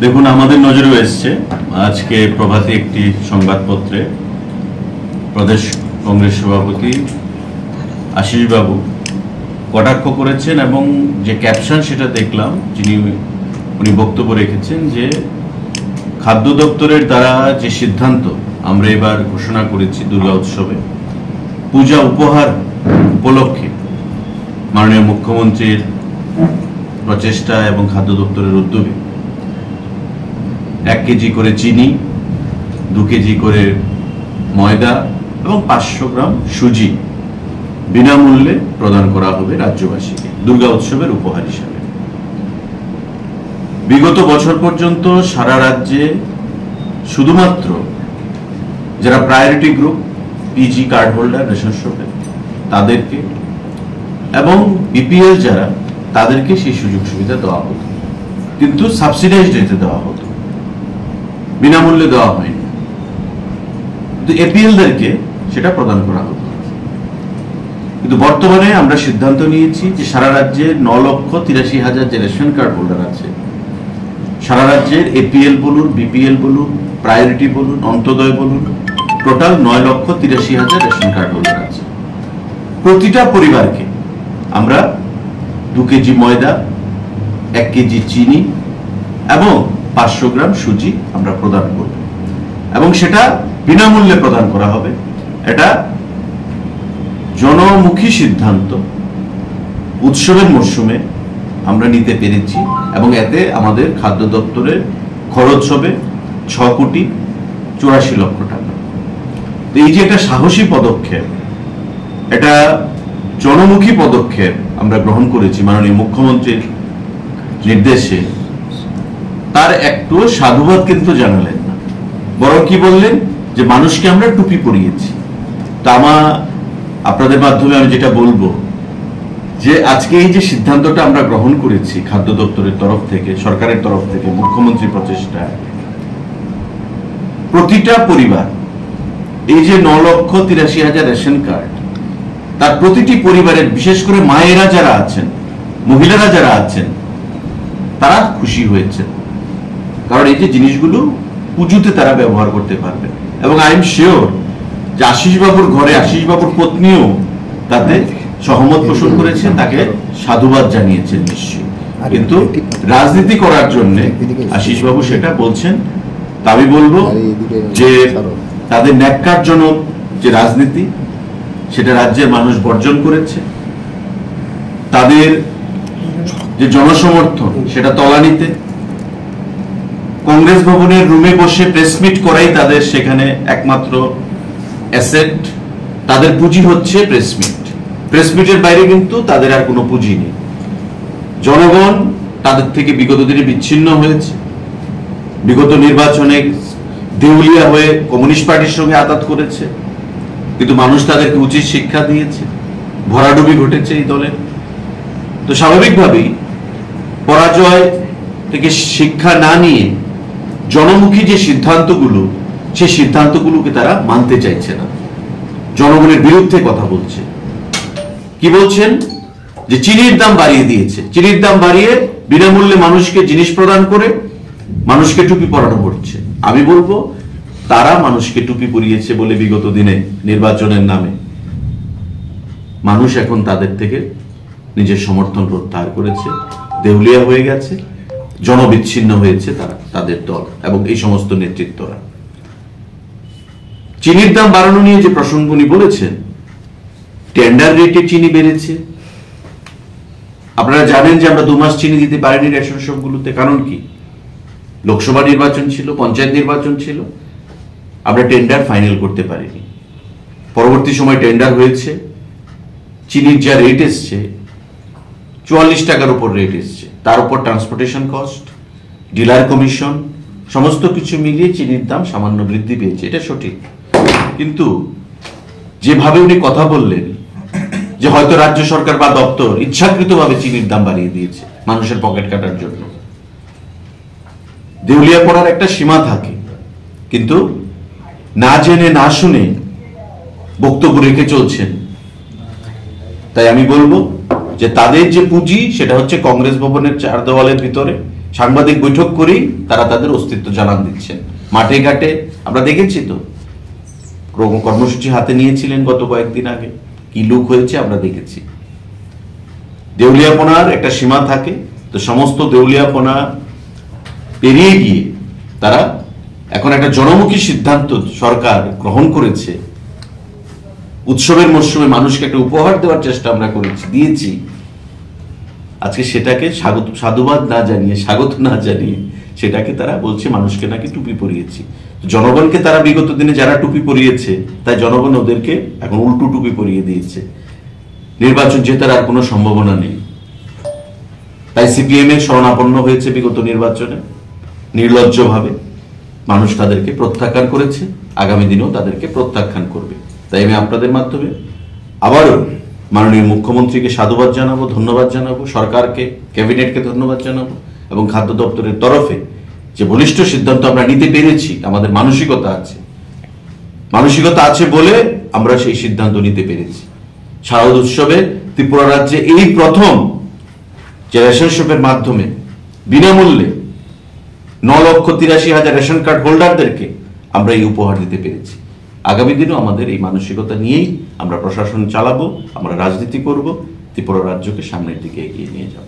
দেখুন, আমাদের নজরেও এসছে আজকে প্রভাতী একটি সংবাদপত্রে প্রদেশ কংগ্রেস সভাপতি আশিস বাবু কটাক্ষ করেছেন এবং যে ক্যাপশন সেটা দেখলাম, উনি বক্তব্য রেখেছেন যে খাদ্য দপ্তরের দ্বারা যে সিদ্ধান্ত আমরা এবার ঘোষণা করেছি দুর্গা উৎসবে পূজা উপহার উপলক্ষে মাননীয় মুখ্যমন্ত্রীর প্রচেষ্টা এবং খাদ্য দপ্তরের উদ্যোগে 1 কেজি করে চিনি, 2 কেজি করে ময়দা এবং 500 গ্রাম সুজি বিনামূল্যে প্রদান করা হবে রাজ্যবাসীকে দুর্গা উৎসবের উপহার হিসাবে। বিগত বছর পর্যন্ত সারা রাজ্যে শুধুমাত্র যারা priority group PG card holder ration শপে তাদেরকে এবং বিপিএল যারা তাদেরকে সেই সুযোগ সুবিধা দেওয়া হতো, কিন্তু সাবসিডাইজড রেটে দেওয়া হতো, বিনামূল্যে দেওয়া হয়নি। কিন্তু এপিএলদেরকে সেটা প্রদান করা হতো। কিন্তু বর্তমানে আমরা সিদ্ধান্ত নিয়েছি যে সারা রাজ্যে 9,83,000 যে রেশন কার্ড হোল্ডার আছে, সারা রাজ্যের এপিএল বলুন, বিপিএল বলুন, প্রায়োরিটি বলুন, অন্তোদয় বলুন, টোটাল 9,83,000 রেশন কার্ড হোল্ডার আছে। প্রতিটা পরিবারকে আমরা 2 কেজি ময়দা, 1 কেজি চিনি এবং 500 গ্রাম সুজি আমরা প্রদান করব এবং সেটা বিনামূল্যে প্রদান করা হবে। এটা জনমুখী সিদ্ধান্ত উৎসবের মরশুমে আমরা নিতে পেরেছি এবং এতে আমাদের খাদ্য দপ্তরের খরচ হবে 6,84,00,000 টাকা। এই যে একটা সাহসী পদক্ষেপ, এটা জনমুখী পদক্ষেপ আমরা গ্রহণ করেছি মাননীয় মুখ্যমন্ত্রীর নির্দেশে, তার একটু সাধুবাদ কিন্তু জানালেন না, বরং কি বললেন যে মানুষকে আমরা টুপি পরিয়েছি। তা আপনাদের মাধ্যমে আমি যেটা বলবো যে আজকে এই যে সিদ্ধান্তটা আমরা গ্রহণ করেছি খাদ্য দপ্তরের তরফ থেকে, সরকারের তরফ থেকে, মুখ্যমন্ত্রীর প্রচেষ্টায় প্রতিটা পরিবার, এই যে 9,83,000 রেশন কার্ড, তার প্রতিটি পরিবারের, বিশেষ করে মায়েরা যারা আছেন, মহিলারা যারা আছেন, তারা খুশি হয়েছে। কারণ এই যে জিনিসগুলো পুজোতে তারা ব্যবহার করতে পারবে এবং আই এম শিওর যে আশিস বাবুর ঘরে আশিস বাবুর পত্নীও তাতে সহমত পোষণ করেছেন, তাকে সাধুবাদ জানিয়েছেন নিশ্চয়ই। কিন্তু রাজনীতি করার জন্য আশিস বাবু সেটা বলছেন। তা আমি বলবো যে তাদের ন্যাক্কারজনক যে রাজনীতি, সেটা রাজ্যের মানুষ বর্জন করেছে। তাদের যে জনসমর্থন সেটা তলানিতে, কংগ্রেস ভবনের রুমে বসে প্রেসমিট করাই তাদের সেখানে একমাত্র অ্যাসেট। তাদের পুঁজি হচ্ছে প্রেসমিট, প্রেসমিটের বাইরে কিন্তু তাদের আর কোনো পুঁজি নেই। জনগণ তাদের থেকে বিগত দিনে বিচ্ছিন্ন হয়েছে, বিগত নির্বাচনে দেউলিয়া হয়ে কমিউনিস্ট পার্টির সঙ্গে আঘাত করেছে, কিন্তু মানুষ তাদেরকে উচিত শিক্ষা দিয়েছে। ভরাডুবি ঘটেছে এই দলের। তো স্বাভাবিকভাবেই পরাজয় থেকে শিক্ষা না নিয়ে জনমুখী যে সিদ্ধান্তগুলো, সেই সিদ্ধান্তগুলোকে তারা মানতে চাইছে না, জনগণের বিরুদ্ধে কথা বলছে। কি বলছেন? যে চিনির দাম বাড়িয়ে দিয়েছে, চিনির দাম বাড়িয়ে বিনামূল্যে মানুষকে জিনিস প্রদান করে মানুষকে টুপি পরানো হচ্ছে। আমি বলবো তারা মানুষকে টুপি পরিয়েছে বলে বিগত দিনে নির্বাচনের নামে মানুষ এখন তাদের থেকে নিজের সমর্থন প্রত্যাহার করেছে, দেউলিয়া হয়ে গেছে, জনবিচ্ছিন্ন হয়েছে তারা, তাদের দল এবং এই সমস্ত নেতৃত্বরা। চিনির দাম বাড়ানো নিয়ে যে প্রসঙ্গ উনি বলেছেন, টেন্ডার রেটে চিনি বেড়েছে। আপনারা জানেন যে আমরা 2 মাস চিনি দিতে পারিনি রেশন শপগুলোতে। কারণ কি? লোকসভা নির্বাচন ছিল, পঞ্চায়েত নির্বাচন ছিল, আমরা টেন্ডার ফাইনাল করতে পারিনি। পরবর্তী সময় টেন্ডার হয়েছে, চিনির যা রেট এসছে 44 টাকার উপর রেট এসছে, তার উপর ট্রান্সপোর্টেশন কস্ট, ডিলার কমিশন, সমস্ত কিছু মিলিয়ে চিনির দাম সামান্য বৃদ্ধি পেয়েছে, এটা সঠিক। কিন্তু যেভাবে উনি কথা বললেন যে হয়তো রাজ্য সরকার বা দপ্তর ইচ্ছাকৃতভাবে চিনির দাম বাড়িয়ে দিয়েছে মানুষের পকেট কাটার জন্য, দেউলিয়া পড়ার একটা সীমা থাকে। কিন্তু না জেনে না শুনে বক্তব্য রেখে চলছেন। তাই আমি বলবো যে তাদের যে পুঁজি সেটা হচ্ছে কংগ্রেস ভবনের 4 দেওয়ালের ভিতরে, সাংবাদিক বৈঠক করেই তারা তাদের অস্তিত্ব জানান দিচ্ছেন। মাঠে ঘাটে আমরা দেখেছি তো, কর্মসূচি হাতে নিয়েছিলেন গত কয়েকদিন আগে, কি লুক হয়েছে আমরা দেখেছি। দেউলিয়াপনার একটা সীমা থাকে, তো সমস্ত দেউলিয়াপনা পেরিয়ে গিয়ে তারা এখন একটা জনমুখী সিদ্ধান্ত সরকার গ্রহণ করেছে। উৎসবের মরশুমে মানুষকে একটা উপহার দেওয়ার চেষ্টা আমরা দিয়েছি। আজকে সেটাকে সাধুবাদ না জানিয়ে, স্বাগত না জানিয়ে সেটাকে তারা বলছে মানুষকে নাকি টুপি পরিয়েছি। জনগণকে তারা বিগত দিনে যারা টুপি পরিয়েছে, তাই জনগণ ওদেরকে এখন উল্টো টুপি পরিয়ে দিয়েছে। নির্বাচন জেতার আর কোনো সম্ভাবনা নেই, তাই সিপিএম এর শরণাপন্ন হয়েছে বিগত নির্বাচনে নির্লজ্জভাবে। মানুষ তাদেরকে প্রত্যাখ্যান করেছে, আগামী দিনেও তাদেরকে প্রত্যাখ্যান করবে। তাই আমি আপনাদের মাধ্যমে আবারও মাননীয় মুখ্যমন্ত্রীকে সাধুবাদ জানাবো, ধন্যবাদ জানাবো, সরকারকে, ক্যাবিনেটকে ধন্যবাদ জানাবো, এবং খাদ্য দপ্তরের তরফে যে বলিষ্ঠ সিদ্ধান্ত আমরা নিতে পেরেছি, আমাদের মানসিকতা আছে বলে আমরা সেই সিদ্ধান্ত নিতে পেরেছি। শারদ উৎসবে ত্রিপুরা রাজ্যে এই প্রথম যে রেশন শপের মাধ্যমে বিনামূল্যে 9,83,000 রেশন কার্ড হোল্ডারদেরকে আমরা এই উপহার দিতে পেরেছি। আগামী দিনও আমাদের এই মানসিকতা নিয়েই আমরা প্রশাসন চালাবো, আমরা রাজনীতি করব, ত্রিপুরা রাজ্যকে সামনের দিকে এগিয়ে নিয়ে যাব।